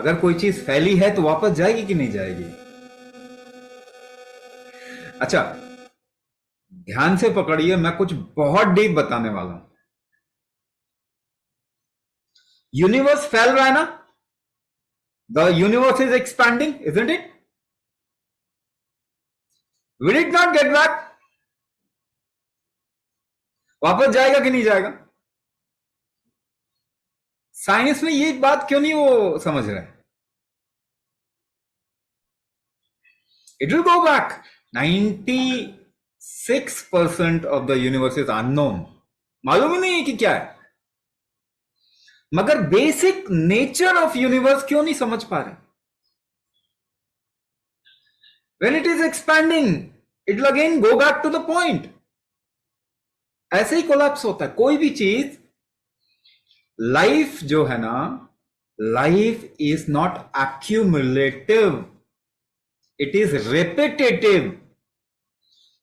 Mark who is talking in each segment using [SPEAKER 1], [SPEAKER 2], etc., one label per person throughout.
[SPEAKER 1] अगर कोई चीज फैली है तो वापस जाएगी कि नहीं जाएगी? अच्छा, ध्यान से पकड़िए, मैं कुछ बहुत डीप बताने वाला हूं। यूनिवर्स फैल रहा है ना? The universe is expanding, isn't it? Will it not get back? वापस जाएगा कि नहीं जाएगा? साइंस में ये बात क्यों नहीं वो समझ रहे? It will go back. 96% of the universe is unknown, मालूम ही नहीं है कि क्या है। मगर बेसिक नेचर ऑफ यूनिवर्स क्यों नहीं समझ पा रहे? When it is expanding, it will again go back to the point. ऐसे ही कोलैप्स होता है कोई भी चीज। लाइफ जो है ना, life is not accumulative, it is repetitive.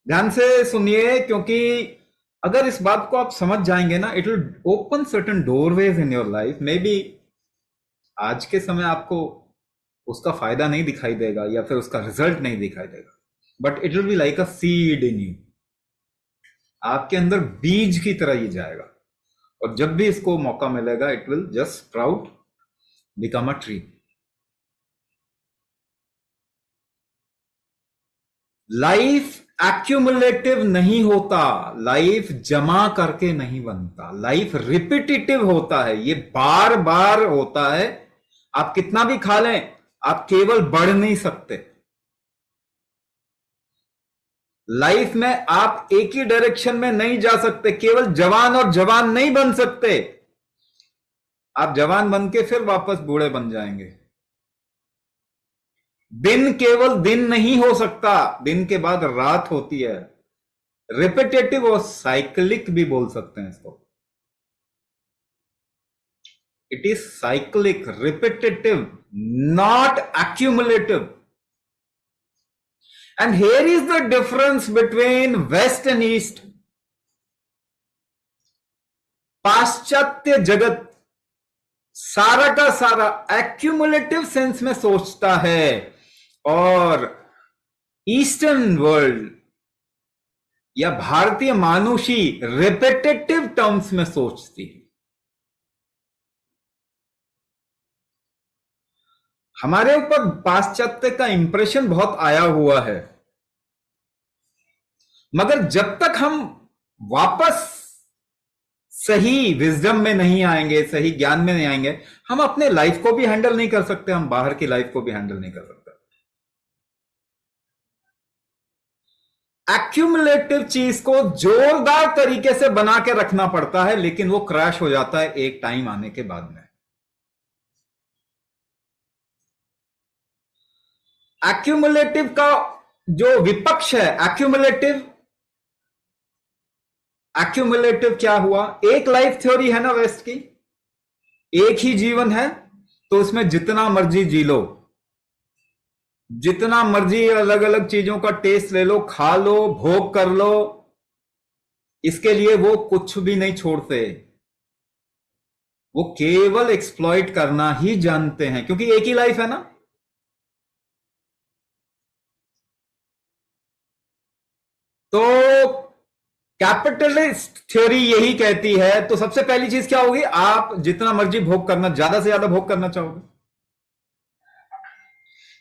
[SPEAKER 1] ध्यान से सुनिए, क्योंकि अगर इस बात को आप समझ जाएंगे ना, it will open certain doorways in your life. May be आज के समय आपको उसका फायदा नहीं दिखाई देगा या फिर उसका रिजल्ट नहीं दिखाई देगा, but it will be like a seed in you. आपके अंदर बीज की तरह ही जाएगा, और जब भी इसको मौका मिलेगा, it will just sprout, become a tree. Life accumulative नहीं होता, लाइफ जमा करके नहीं बनता, लाइफ रिपीटिटिव होता है, ये बार बार होता है। आप कितना भी खा लें, आप केवल बढ़ नहीं सकते। लाइफ में आप एक ही डायरेक्शन में नहीं जा सकते, केवल जवान और जवान नहीं बन सकते। आप जवान बन के फिर वापस बूढ़े बन जाएंगे। दिन केवल दिन नहीं हो सकता, दिन के बाद रात होती है। रिपीटेटिव और साइक्लिक भी बोल सकते हैं इसको। It is cyclic, repetitive, not accumulative. And here is the difference between West and East. पाश्चात्य जगत सारा का सारा एक्यूमुलेटिव सेंस में सोचता है, और ईस्टर्न वर्ल्ड या भारतीय मानुषी रिपीटेटिव टर्म्स में सोचती है। हमारे ऊपर पाश्चात्य का इंप्रेशन बहुत आया हुआ है, मगर जब तक हम वापस सही विजडम में नहीं आएंगे, सही ज्ञान में नहीं आएंगे, हम अपने लाइफ को भी हैंडल नहीं कर सकते, हम बाहर की लाइफ को भी हैंडल नहीं कर सकते। एक्यूमुलेटिव चीज को जोरदार तरीके से बना के रखना पड़ता है, लेकिन वो क्रैश हो जाता है एक टाइम आने के बाद में। एक्यूमुलेटिव का जो विपक्ष है, एक्यूमुलेटिव क्या हुआ? एक लाइफ थ्योरी है ना वेस्ट की, एक ही जीवन है, तो उसमें जितना मर्जी जी लो, जितना मर्जी अलग अलग चीजों का टेस्ट ले लो, खा लो, भोग कर लो, इसके लिए वो कुछ भी नहीं छोड़ते। वो केवल एक्सप्लॉइट करना ही जानते हैं, क्योंकि एक ही लाइफ है ना। तो कैपिटलिस्ट थ्योरी यही कहती है, तो सबसे पहली चीज क्या होगी? आप जितना मर्जी भोग करना, ज्यादा से ज्यादा भोग करना चाहोगे।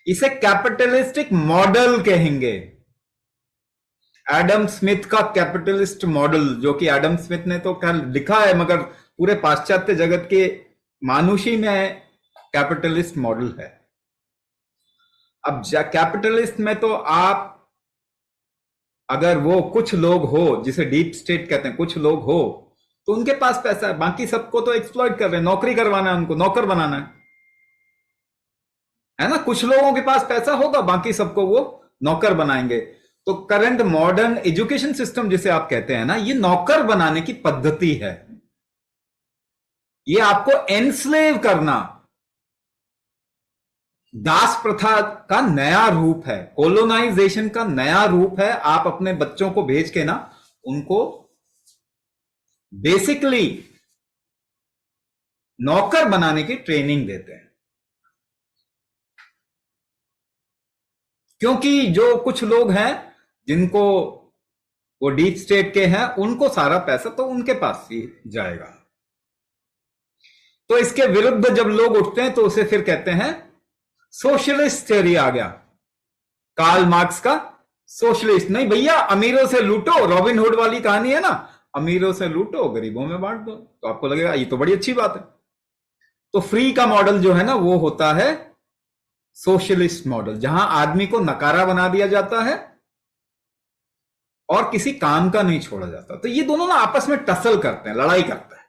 [SPEAKER 1] इसे कैपिटलिस्टिक मॉडल कहेंगे। एडम स्मिथ का कैपिटलिस्ट मॉडल, जो कि एडम स्मिथ ने तो खैर लिखा है, मगर पूरे पाश्चात्य जगत के मानुषी में कैपिटलिस्ट मॉडल है। अब कैपिटलिस्ट में तो आप, अगर वो कुछ लोग हो जिसे डीप स्टेट कहते हैं, कुछ लोग हो तो उनके पास पैसा है, बाकी सबको तो एक्सप्लॉइट कर रहे हैं, नौकरी करवाना है, उनको नौकर बनाना है ना। कुछ लोगों के पास पैसा होगा, बाकी सबको वो नौकर बनाएंगे। तो करंट मॉडर्न एजुकेशन सिस्टम जिसे आप कहते हैं ना, ये नौकर बनाने की पद्धति है। ये आपको एनस्लेव करना, दास प्रथा का नया रूप है, कोलोनाइजेशन का नया रूप है। आप अपने बच्चों को भेज के ना उनको बेसिकली नौकर बनाने की ट्रेनिंग देते हैं। क्योंकि जो कुछ लोग हैं जिनको वो डीप स्टेट के हैं, उनको सारा पैसा तो उनके पास ही जाएगा। तो इसके विरुद्ध जब लोग उठते हैं तो उसे फिर कहते हैं सोशलिस्ट थ्योरी आ गया, कार्ल मार्क्स का सोशलिस्ट। नहीं भैया, अमीरों से लूटो, रॉबिन हुड वाली कहानी है ना, अमीरों से लूटो गरीबों में बांट दो, तो आपको लगेगा ये तो बड़ी अच्छी बात है। तो फ्री का मॉडल जो है ना, वो होता है सोशलिस्ट मॉडल, जहां आदमी को नकारा बना दिया जाता है और किसी काम का नहीं छोड़ा जाता। तो ये दोनों ना आपस में टसल करते हैं, लड़ाई करते हैं।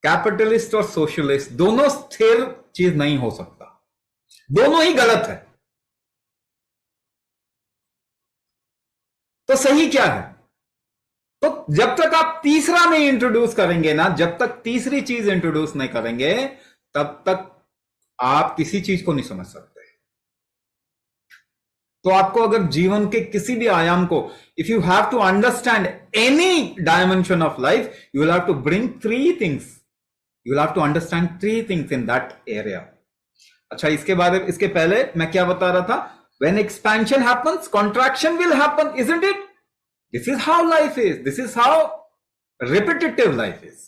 [SPEAKER 1] कैपिटलिस्ट और सोशलिस्ट दोनों स्थिर चीज नहीं हो सकता, दोनों ही गलत है। तो सही क्या है? तो जब तक आप तीसरा नहीं इंट्रोड्यूस करेंगे ना, जब तक तीसरी चीज इंट्रोड्यूस नहीं करेंगे, तब तक आप किसी चीज को नहीं समझ सकते। तो आपको अगर जीवन के किसी भी आयाम को, if you have to understand any dimension of life, you will have to bring three things, you will have to understand three things in that area. अच्छा, इसके बारे में, इसके पहले मैं क्या बता रहा था? When expansion happens, contraction will happen, isn't it? This is how life is. This is how repetitive life is.